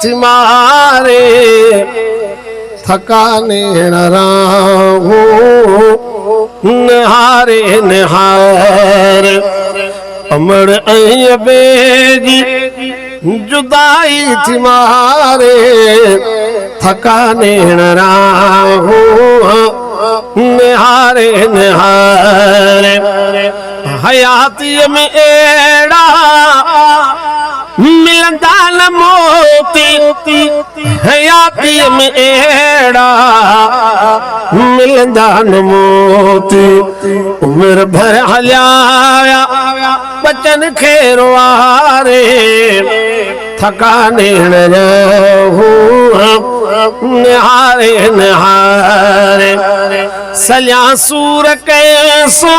थी मारे थकाने राहू निहारे निहार अमर बेजी जुदाई थी मारे थकाने राहू निहारे निहारे हयाती में एड़ा मिलंदा न मोती हयाती में एड़ा मिलंदा न मोती उम्र भर हलिया बचन खेरवारे थकाने रहू निहारे निहारे सलिया सूर कैसा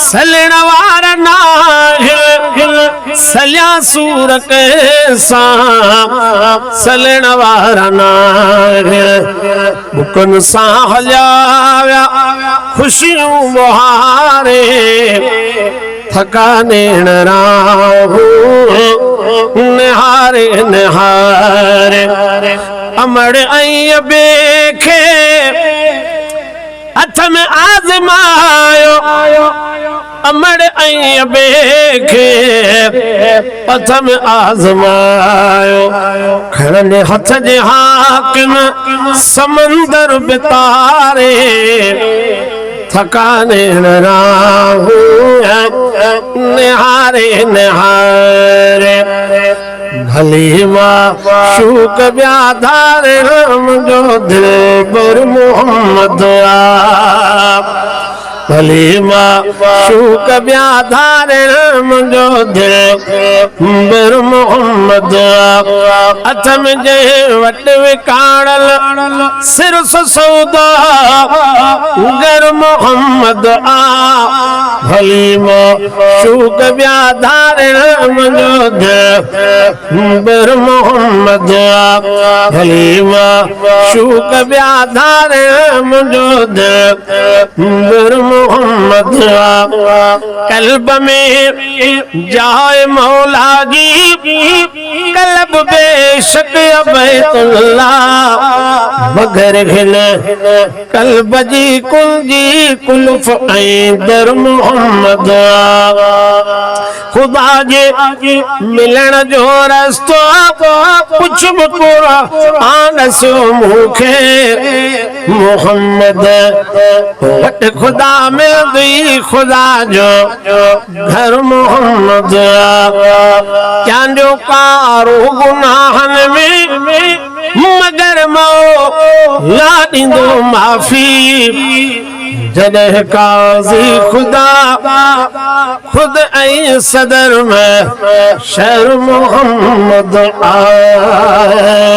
सलण वारा नाहिल सलिया सूर कैसा सलण वारा नाहिल बुकन सा हलिया खुशियों मुहारे थकाने राहू निहारे निहारे अमड़ आई बेखे हथ में आजमायो अमड़ आई बेखे हथ में आजमायो खड़ने हथ जे हाकिम समंदर बितारे थकाने राहू निहारे निहारे भली माशूक ब्याधार राम जो दिल बर मोहम्मद भली माशूक ब्याधार राम जो दिल बर मोहम्मद हथ में जे वट विकाड़ल सिर सौदा गर मोहम्मद भली माशूक ब्याधार राम जो दिल बर मोहम्मद भली माशूक ब्याधार राम जो दिल बर मोहम्मद कल्ब में जाए मौला जी कल्ब बेशक बैतुल्लाह मगर हिल कल्ब जी कुल्फ दर मोहम्मद खुदा जे मिलन जो रस्तो कुछ भी कुरान से मुखे मोहम्मद वट खुदा में दी खुदा जो घर मोहम्मद क्या जो कारो गुनाहन में मगर मौला ॾींदो माफ़ी जॾहिं काज़ी खुदा खुद ऐं सदर में शहर मोहम्मद आए।